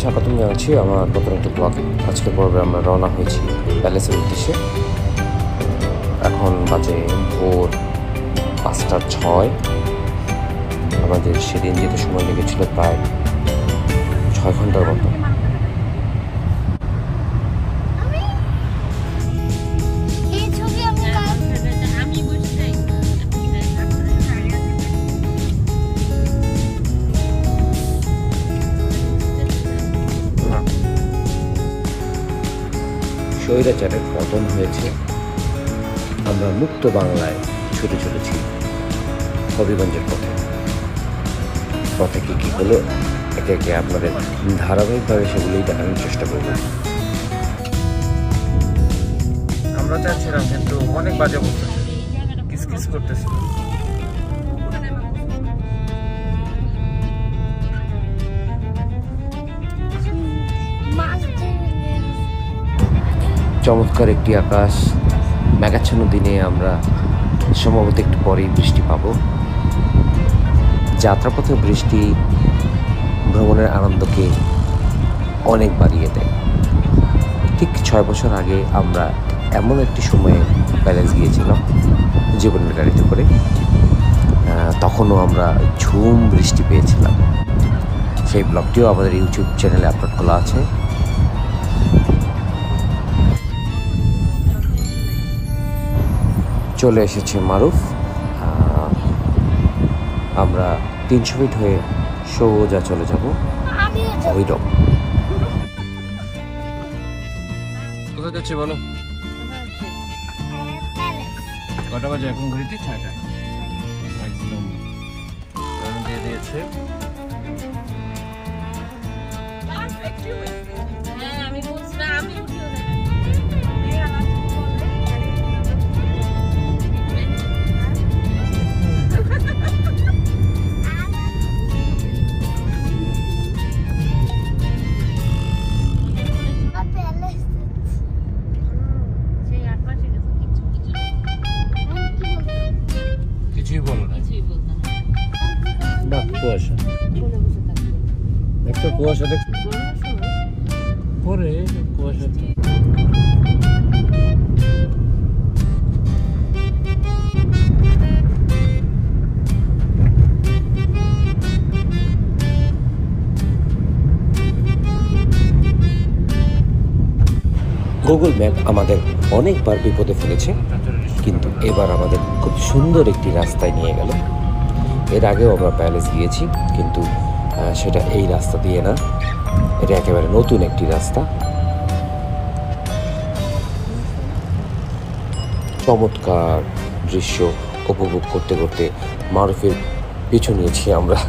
স্বাগতম জানাচ্ছি আমার নতুন একটি ব্লগে। আজকের পর্বে আমরা রওনা হয়েছি প্যালেসের উদ্দেশ্যে। এখন বাজে ভোর 5:06। আমাদের সেদিন যেতে সময় লেগেছিল প্রায় 6 ঘন্টার মতো। স্বৈরাচারের পতন হয়েছে, আমরা মুক্ত বাংলায় ছুটে চলেছি হবিগঞ্জের পথে। পথে কি হলো একে একে আপনাদের ধারাবাহিকভাবে সেগুলোই দেখানোর চেষ্টা করব। আমরা চাচ্ছিলাম কিন্তু অনেক বাজে অবস্থা, কিসকিস করতেছিল। চমৎকার একটি আকাশ, মেঘাচ্ছন্ন দিনে আমরা সম্ভবত একটু পরেই বৃষ্টি পাব। যাত্রাপথে বৃষ্টি ভ্রমণের আনন্দকে অনেক বাড়িয়ে দেয়। ঠিক 6 বছর আগে আমরা এমন একটি সময়ে প্যালেস গিয়েছিলাম জীবনের গাড়িতে করে। তখনও আমরা ঝুম বৃষ্টি পেয়েছিলাম। সেই ব্লগটিও আমাদের ইউটিউব চ্যানেলে আপলোড করা আছে। চলে এসেছে মারুফ। আমরা 300 ফিট হয়ে সোজা চলে যাব ভৈরব। কোথায় যাচ্ছে বলো? কটা বাজে এখন ঘড়িতে? 6টা। একদম দিয়ে দিয়েছে। কুয়াশা, একটা কুয়াশা দেখ পরে কুয়াশা। গুগল ম্যাপ আমাদের অনেকবার বিপদে ফেলেছে, কিন্তু এবার আমাদের খুব সুন্দর একটি রাস্তায় নিয়ে গেল। এর আগেও আমরা প্যালেস গিয়েছি, কিন্তু সেটা এই রাস্তা দিয়ে না, এটা একেবারে নতুন একটি রাস্তা। চমৎকার দৃশ্য উপভোগ করতে করতে মারুফের পিছু নিয়েছি আমরা।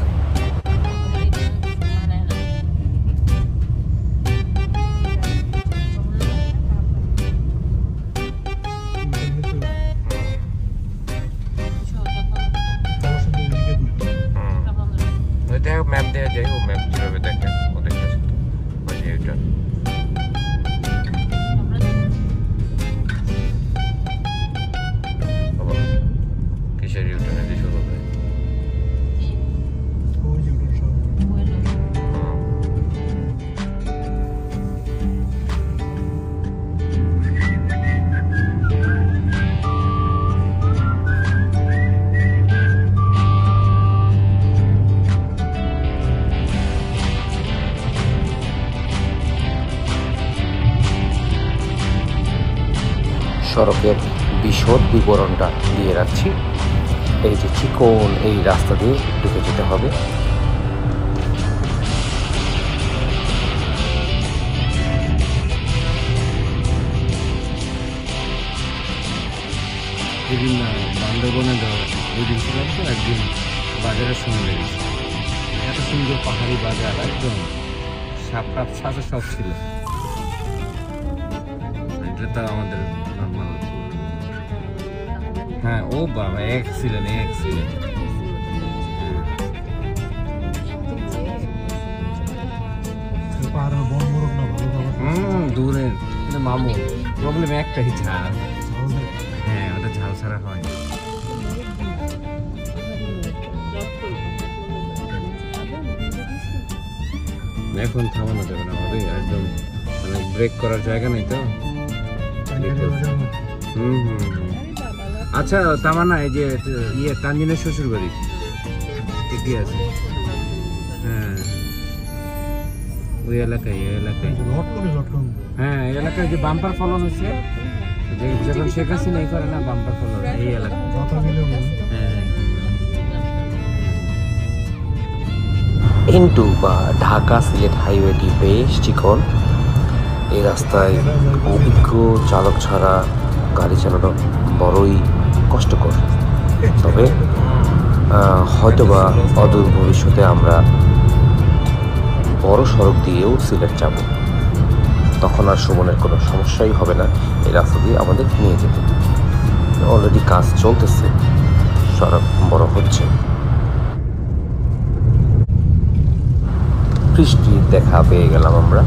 ম্যাপ দেওয়া যায়, ও ম্যাপ যেভাবে দেখে ও দেখতেছে তো এটা কিসের ইউটার্নে দিয়ে শুরু হবে। সড়কের বিশদ বিবরণটা দিয়ে রাখছি। এই যে চিকন এই রাস্তা দিয়ে ঢুকে যেতে হবে। যেদিন বান্দরবনে দুদিন ছিলাম তো, একদিন বাজারের সময় লেগেছে। এত সুন্দর পাহাড়ি বাজার, একদম সাপ টাপ সাথে সব ছিল। এটা তো আমাদের নর্মাল। হ্যাঁ, ও বাবা এক্সিলেন্ট। দূরের মামু প্রবলেম একটাই, ঝাল। হ্যাঁ, ওটা ঝাল ছাড়া হয়। এখন থামানো যাবে না। হবে একদম, মানে ব্রেক করার জায়গা নেই তো। হুম হুম হুম। আচ্ছা তামান্না, এই যে তানজিনের শ্বশুর বাড়ি ঠিকই আছে। হ্যাঁ ওই এলাকায়, হ্যাঁ এই এলাকায় যে বাম্পার ফলন হচ্ছে, যে যখন শেখ হাসিনা এই করে না বাম্পার ফলন, এই এলাকা। হ্যাঁ N2 বা ঢাকা সিলেট হাইওয়েটি বেশ চিকন। এই রাস্তায় অভিজ্ঞ চালক ছাড়া গাড়ি চালানো বড়ই কষ্টকর। তবে হয়তোবা অদূর ভবিষ্যতে আমরা বড় সড়ক দিয়েও সিলেট যাব, তখন আর সুমনের কোনো সমস্যাই হবে না এই রাস্তা দিয়ে আমাদের নিয়ে যেতে। অলরেডি কাজ চলতেছে, সড়ক বড় হচ্ছে। বৃষ্টির দেখা পেয়ে গেলাম আমরা।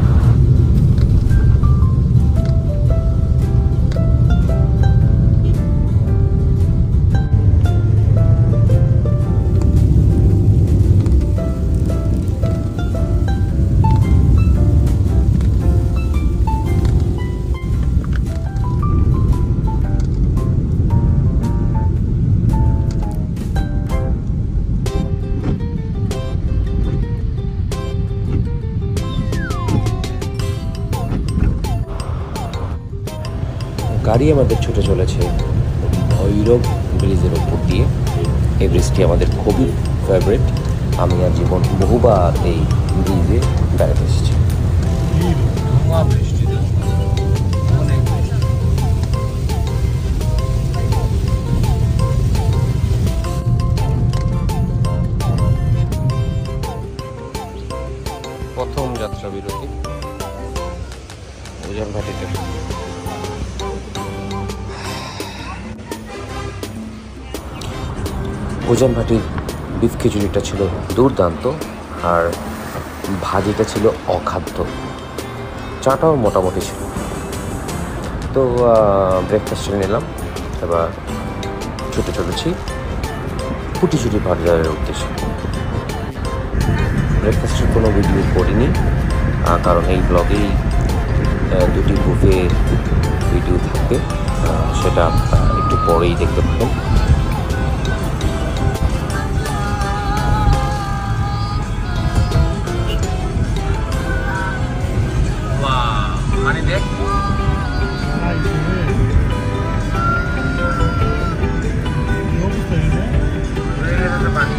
গাড়ি আমাদের ছুটে চলেছে ভৈরব ব্রিজের উপর দিয়ে। এই ব্রিজটি আমাদের খুবই ফেভারিট। আমি আর জীবন বহুবার এই ব্রিজে বেড়াতে এসেছি। প্রথম যাত্রা বিরতি ওজন ঘাটিতে। ওজন ভাটির বিফ খিচুড়িটা ছিল দুর্দান্ত, আর ভাজিটা ছিল অখাদ্য, চাটাও মোটামুটি ছিল। তো ব্রেকফাস্ট নিলাম, এবার ছুটে চলেছি ফুটিছুটি বাজারের উদ্দেশ্যে। ব্রেকফাস্টের কোনো ভিডিও করিনি, কারণ এই ব্লগেই দুটি বুফে ভিডিও থাকবে, সেটা একটু পরেই দেখতে পাবেন। মানে দেখ পানি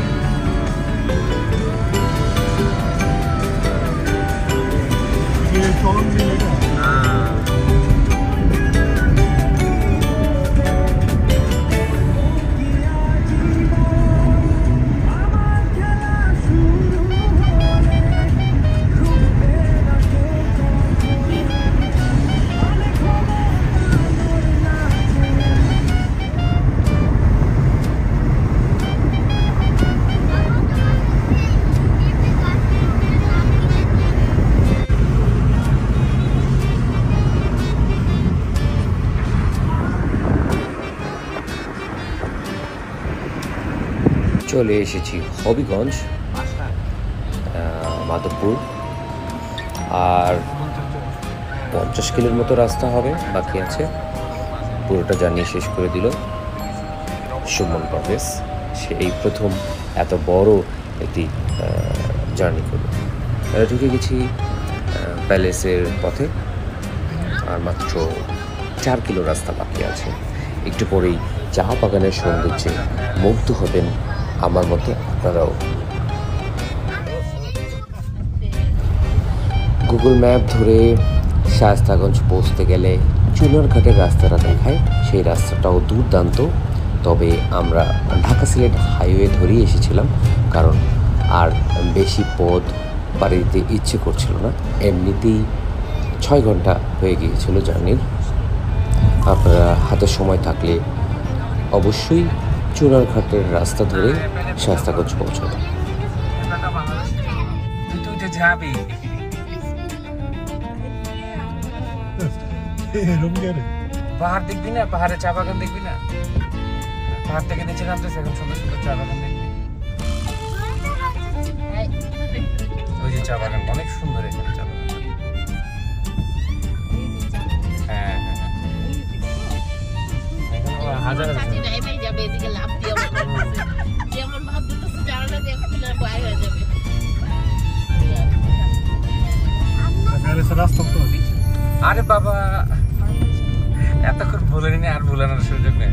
চলে এসেছি হবিগঞ্জ, মাধবপুর। আর 50 কিলোর মতো রাস্তা হবে, বাকি আছে। পুরোটা জার্নি শেষ করে দিল সুমন প্রভেশ। সে এই প্রথম এত বড় একটি জার্নি করল। ঢুকে গেছি প্যালেসের পথে, আর মাত্র 4 কিলো রাস্তা বাকি আছে। একটু পরেই চা বাগানের সৌন্দর্যে মুগ্ধ হবেন আমার মতো আপনারাও। গুগল ম্যাপ ধরে শায়েস্তাগঞ্জ পৌঁছতে গেলে চুনারঘাটের রাস্তাটা দেখায়, সেই রাস্তাটাও দুর্দান্ত। তবে আমরা ঢাকা সিলেট হাইওয়ে ধরেই এসেছিলাম, কারণ আর বেশি পথ পাড়ি দিতে ইচ্ছে করছিল না। এমনিতেই 6 ঘন্টা হয়ে গিয়েছিল জার্নির। আপনারা হাতে সময় থাকলে অবশ্যই চুনারঘাটের রাস্তা ধরে শায়েস্তাগঞ্জ পৌঁছাবেন। যাবি পাহাড় দেখবি না, পাহাড়ে চা বাগান দেখবি না, পাহাড় থেকে নিচে নামতেছে এখন সুন্দর সুন্দর চা বাগান দেখবি। ওই যে চা বাগান অনেক সুন্দর, এখানে চা বাগান। হাজার চাচি নেমে যাবে এদিকে লাফ দিয়ে যেমন ভাব দিতেছে জানালা দিয়ে খুলে বাইরে হয়ে যাবে। আরে বাবা এতক্ষণ বলেনি আর ভুলানোর সুযোগ নেই।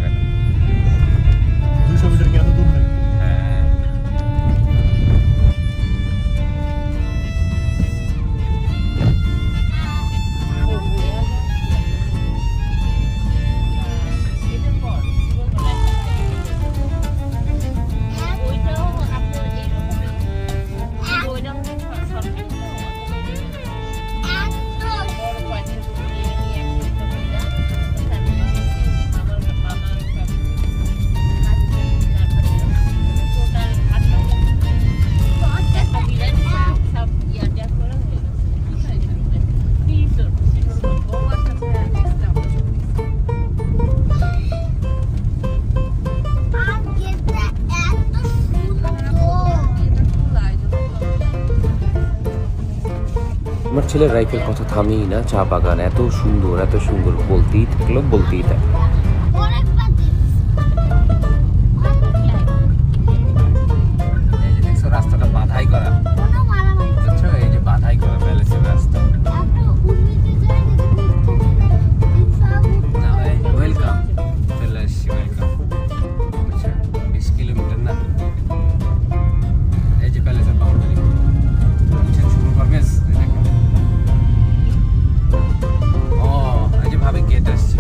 200 মিটার কি এত দূর নাকি? হ্যাঁ ওইটাও আপনার এইরকমই ওইটাও সরকারি বড় পয়সা দিয়ে নিয়ে আমার মামার একটা বিরিয়ানি সব ইয়াটা করে হয়ে গেছে। বউ একটা আমার ছেলের রাইফেল কথা থামেই না, চা বাগান এত সুন্দর বলতেই থাকে। দেখছো রাস্তাটা বাধাই করা, বুঝছো? এই যে বাধাই করা প্যালেসের রাস্তা। না ওয়েলকাম, চলে আসছি ওয়েলকাম। বুঝছো 20 কিলোমিটার না, এই যে প্যালেসের বাউন্ডারি। বুঝছেন শুরু পারবেস? ও এই যে ভাবে গেট আসছে।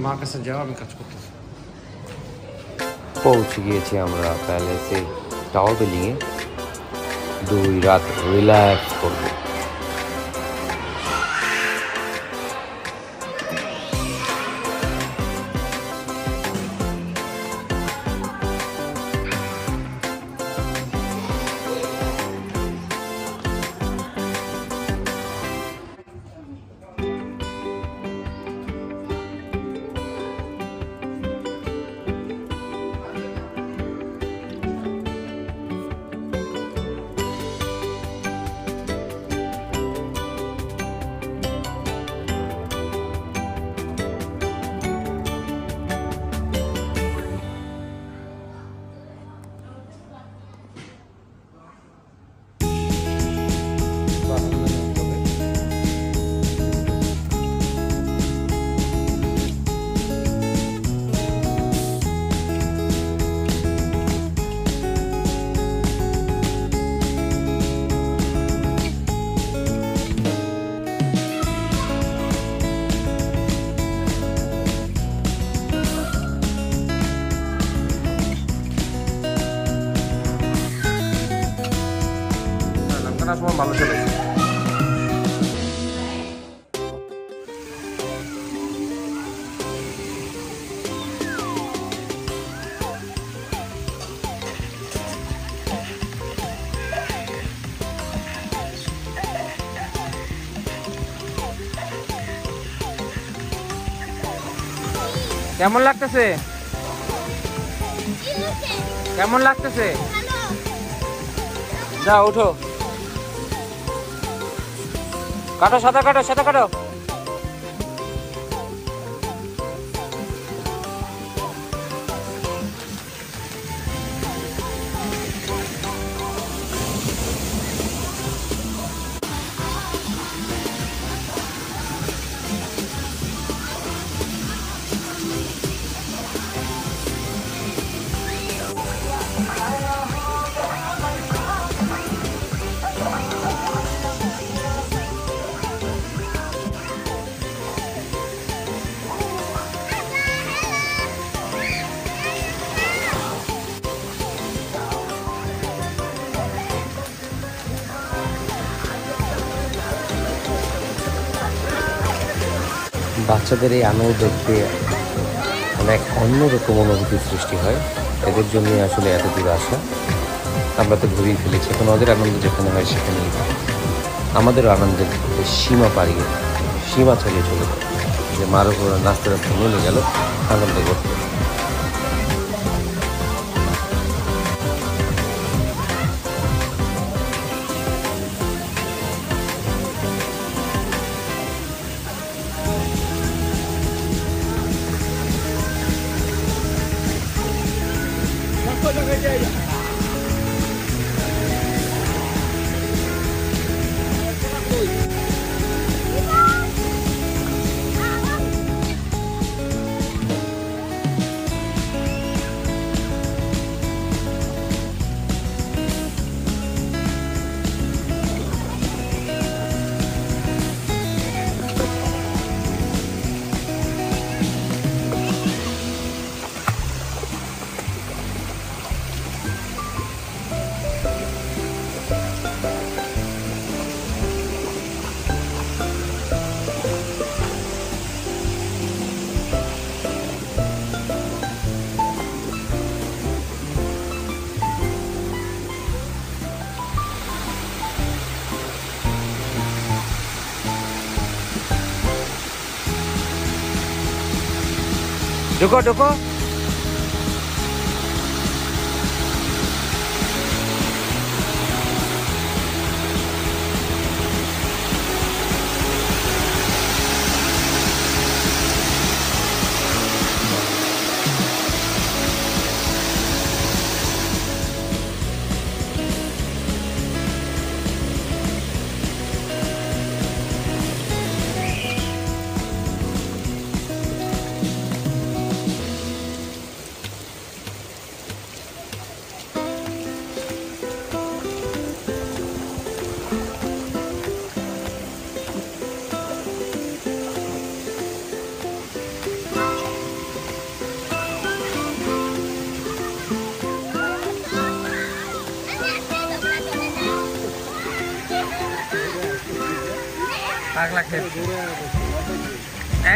মার কাছে যাও, আমি কাজ করতেছি। পৌঁছে গিয়েছি আমরা প্যালেসে টাওয়ার বিল্ডিংয়ে। 2 রাত রিল্যাক্স করবো। সময় মানুষ চলে কেমন লাগতেছে? কেমন লাগতেছে? যাও ওঠো, কাটো, সাদা কাটো, সাদা কাটো। বাচ্চাদের এই আনন্দ দেখতে অনেক অন্যরকম অনুভূতি সৃষ্টি হয়। এদের জন্যই আসলে এত দূর আসা। আমরা তো ঘুরিয়ে ফেলেছি, এখন ওদের আনন্দ যেখানে হয় সেখানেই আমাদেরও আনন্দের সীমা সীমা ছাড়িয়ে চলে যায়, যে মার উপর নাচতে নাচতে নেমে গেল আনন্দ করতে। ঢুকো ঢুকো। পাগলা খেল।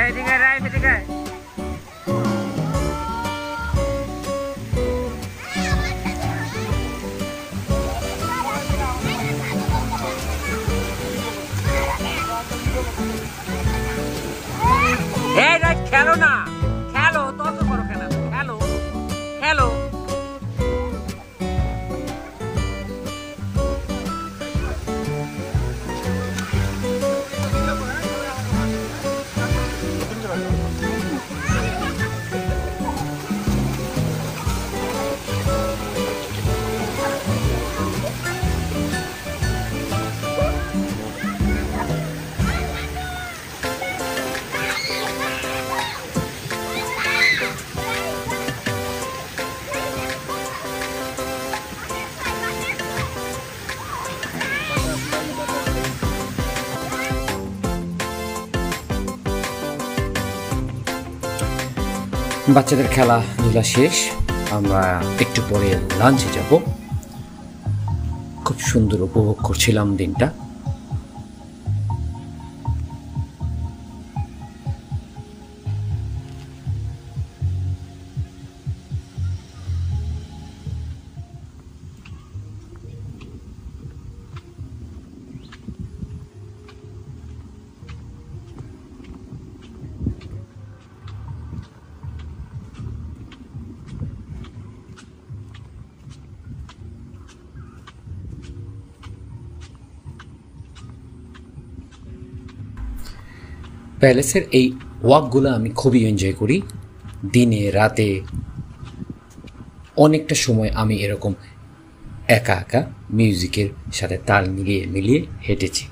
এদিকে রাইট এদিকে। এই রাইট খেলো না, খেলো, তর্ক করো কেন, খেলো খেলো। বাচ্চাদের খেলাধুলা শেষ, আমরা একটু পরে লাঞ্চে যাব। খুব সুন্দর উপভোগ করছিলাম দিনটা। প্যালেসের এই ওয়াকগুলো আমি খুবই এনজয় করি। দিনে রাতে অনেকটা সময় আমি এরকম একা একা মিউজিকের সাথে তাল মিলিয়ে মিলিয়ে হেঁটেছি।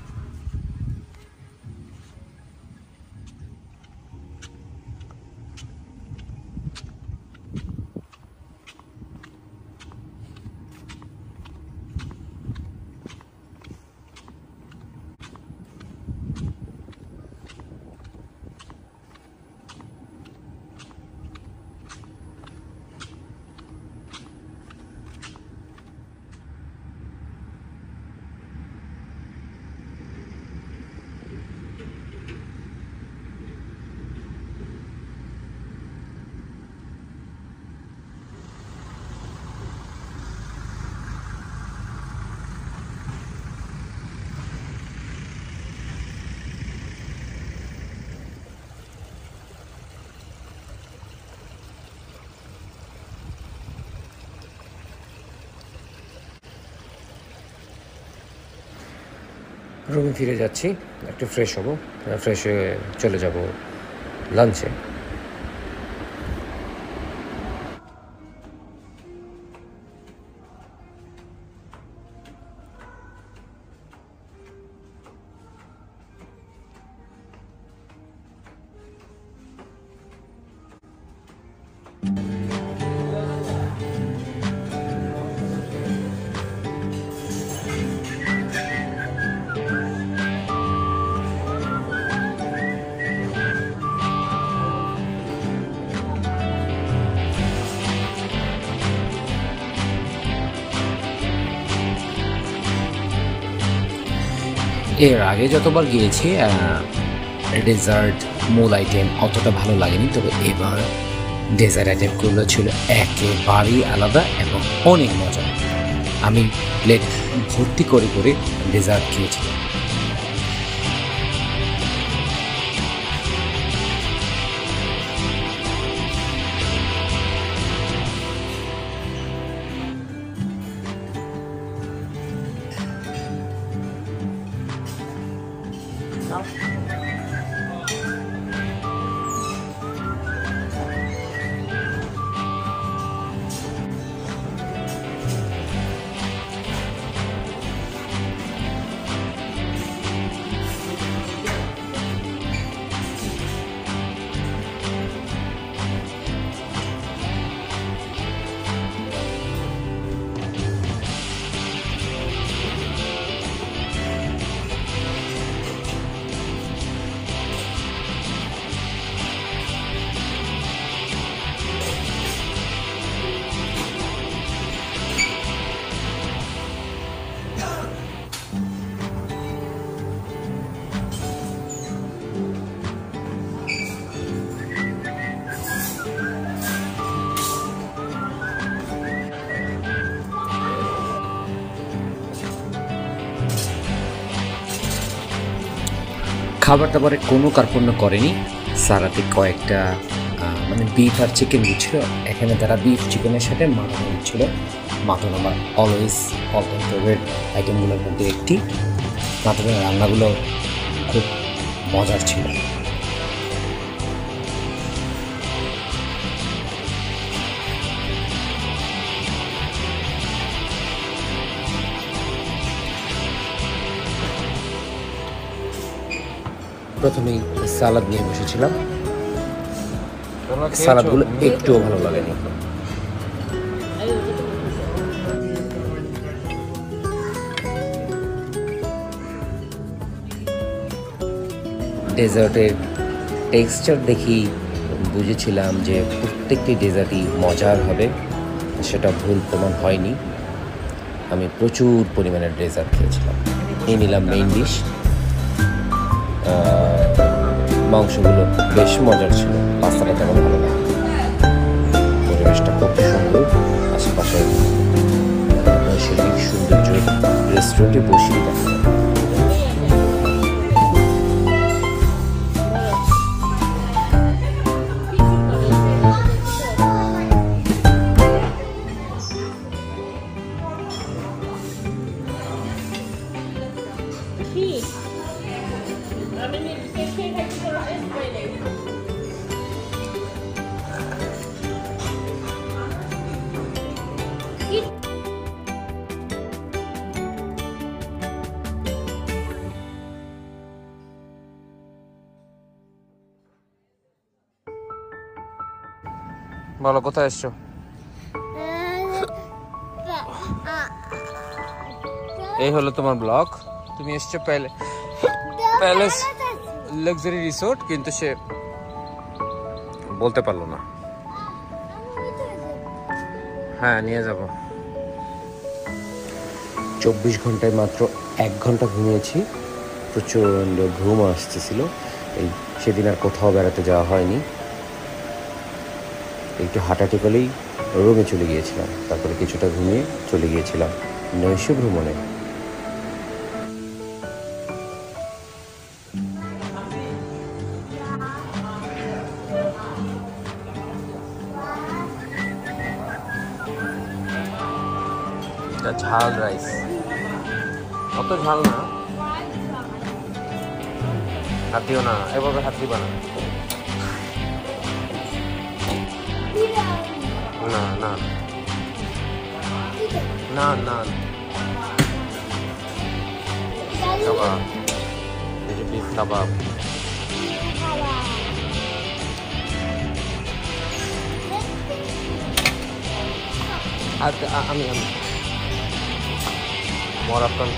রুমে ফিরে যাচ্ছি, একটু ফ্রেশ হব, ফ্রেশ হয়ে চলে যাব লাঞ্চে। এর আগে যতবার গিয়েছি ডেজার্ট মূল আইটেম অতটা ভালো লাগেনি, তবে এবার ডেজার্ট আইটেমগুলো ছিল একেবারেই আলাদা এবং অনেক মজা। আমি প্লেট ভর্তি করে করে ডেজার্ট খেয়েছিলাম। খাবার দাবারে কোনো কার্পণ্য করেনি। সারাতে কয়েকটা মানে বিফ আর চিকেন দিচ্ছিল। এখানে তারা বিফ চিকেনের সাথে মাটন দিচ্ছিল। মাটন আমার অলওয়েজ অল টাইম ফেভারিট আইটেমগুলোর মধ্যে একটি। মাটনের রান্নাগুলো খুব মজার ছিল। প্রথমেই সালাদ নিয়ে বসেছিলাম। সালাদগুলো একটুও ভালো লাগেনি। ডেজার্টের টেক্সচার দেখেই বুঝেছিলাম যে প্রত্যেকটি ডেজার্টই মজার হবে, সেটা ভুল প্রমাণ হয়নি। আমি প্রচুর পরিমাণে ডেজার্ট খেয়েছিলাম। এই নিলাম মেইন ডিশ। মাংসগুলো বেশ মজার ছিল, পাস্তাটা তেমন ভালো লাগে। পরিবেশটা খুব সুন্দর, আশেপাশে নৈসর্গিক সৌন্দর্য রেস্টুরেন্টে বসিয়ে দেখা যায়। বলো কোথায় এসছো? এই হলো তোমার ব্লগ। তুমি এসছো প্যালেস লাক্সারি রিসোর্ট, কিন্তু সে বলতে পারলো না। হ্যাঁ নিয়ে যাব। 24 ঘন্টায় মাত্র 1 ঘন্টা ঘুমিয়েছি। প্রচণ্ড ঘুম আসতেছিল। সেদিন আর কোথাও বেড়াতে যাওয়া হয়নি। একটু হাঁটাহাঁটি করেই রুমে চলে গিয়েছিলাম। তারপরে কিছুটা ঘুমিয়ে চলে গিয়েছিলাম নৈশ ভ্রমণে। ঝাল রাইস, অত ঝাল না, হাত দিও না, এভাবে হাত দিবা না। না না না না কাবাব, এই যে বিফ কাবাব। আমি মরাক্কান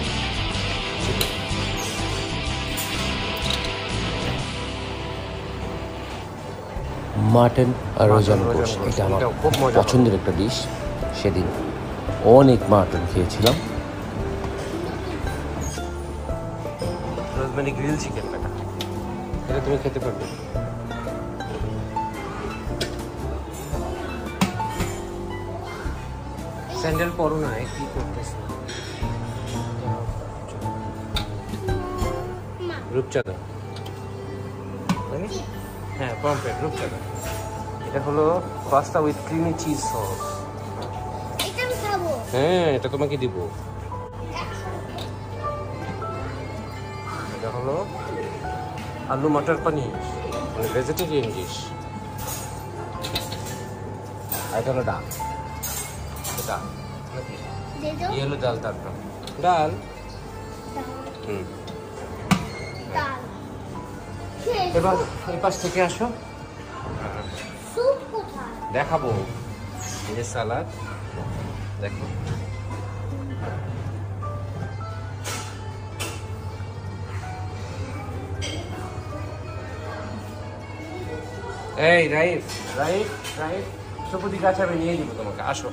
মাটন আর রোজান গোশ, এটা আমার খুব পছন্দের একটা ডিশ। সেদিন অনেক মাটন খেয়েছিলাম। রোজমেরি গ্রিল চিকেন, এটা তুমি খেতে পারবে। স্যান্ডেল পরো না, কি করতেছো? রূপচাঁদা, হ্যাঁ পমফ্রেট রূপচাঁদা। এটা হলো pasta with creamy cheese sauce. হ্যাঁ এটা তোমাকে দিব। এটা হলো আলু মটর পনির, মানে ভেজিটেরিয়ান ডিশ। আর এটা হলো ডাল, ডাল এই হলো ডাল, তারপর ডাল। এবার এই পাশ থেকে আসো, দেখাবো। এই যে সালাদ দেখো, এই রাইফ রাইফ রাইফ সবুদি গাছ আমি নিয়ে দিব তোমাকে। আসো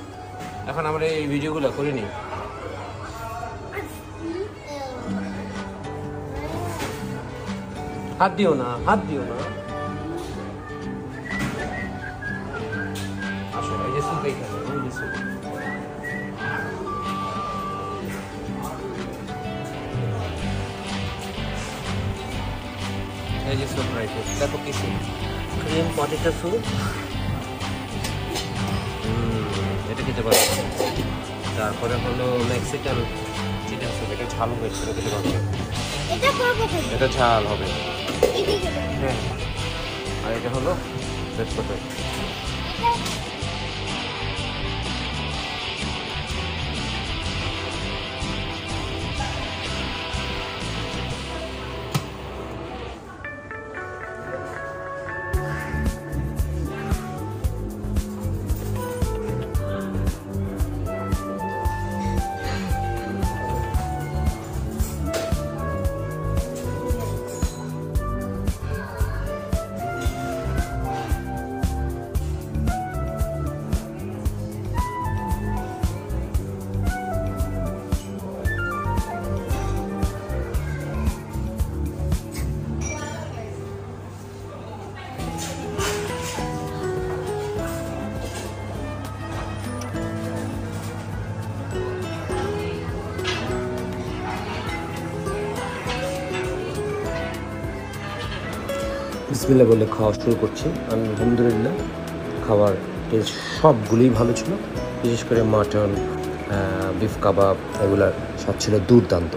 এখন আমরা এই ভিডিওগুলো করে নিই। হাত দিও না, হাত দিও না। আসো, এই যে স্যুপ এইখানে, এই যে স্যুপ। এই যে স্যুপ রাইট, দেখো কি স্যুপ, ক্রিম পটেটো স্যুপ। এটা খেতে পারো। তারপরে হলো মেক্সিকান চিকেন স্যুপ, এটা ঝাল হয়েছে, এটা খেতে পারবে। এটা ঝাল হবে, হ্যাঁ। আর এটা হলো রেড পটেটো। বিসমিল্লাহ বলে খাওয়া শুরু করছি। আলহামদুলিল্লাহ খাবার টেস্ট সবগুলোই ভালো ছিল, বিশেষ করে মাটন, বিফ কাবাব, এগুলার স্বাদ ছিল দুর্দান্ত।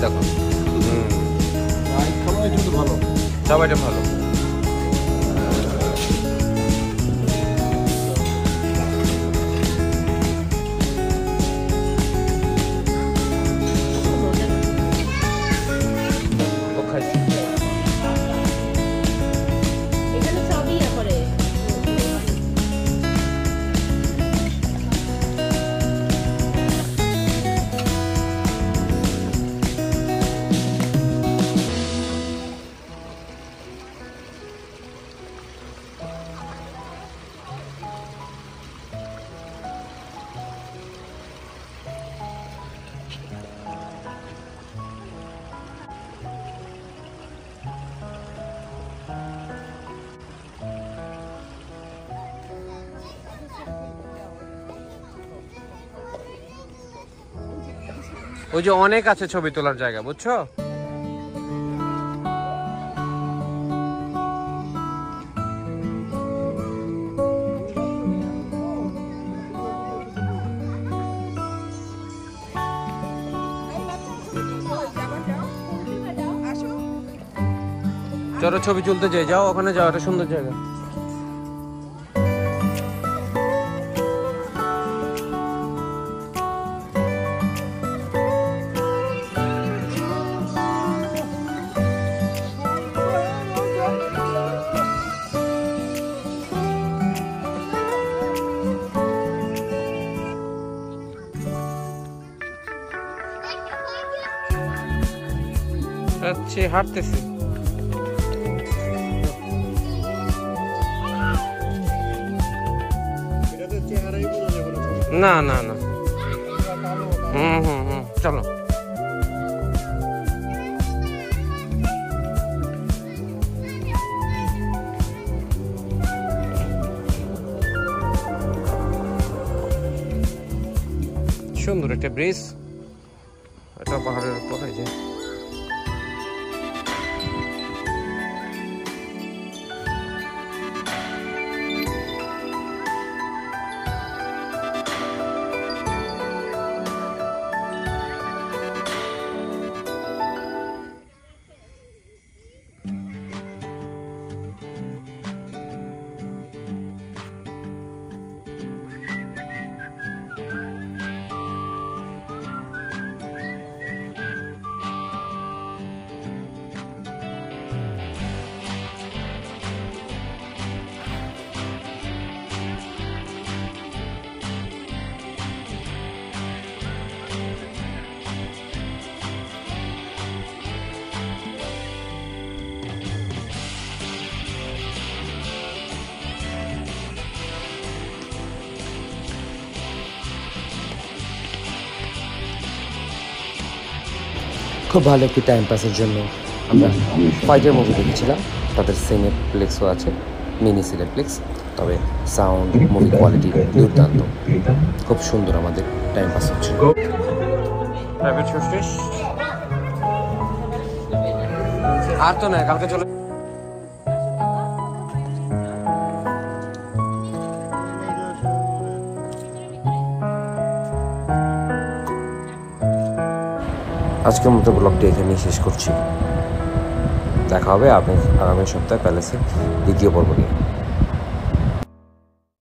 দেখো ভালো, সবাইটা ভালো। ওই যে অনেক আছে ছবি তোলার জায়গা, বুঝছো? চলো ছবি তুলতে যাই, যাও ওখানে যাও, একটা সুন্দর জায়গা। যাচ্ছি, হাঁটতেছি। না না না, চলো। সুন্দর একটা ব্রিজ, এটা পাহাড়ের উপর। এই যে খুব ভালো একটি টাইম পাসের জন্য আমরা ফাইটার মুভি দেখেছিলাম। তাদের সিনেপ্লেক্সও আছে, মিনি সিনেপ্লেক্স, তবে সাউন্ড, মুভি কোয়ালিটি দুর্দান্ত। খুব সুন্দর আমাদের টাইম পাস হচ্ছে। আর তো না, কালকে চলে। আজকের মতো ব্লগটি এখানেই শেষ করছি। দেখা হবে আগামী সপ্তাহে প্যালেসের দ্বিতীয় পর্ব নিয়ে।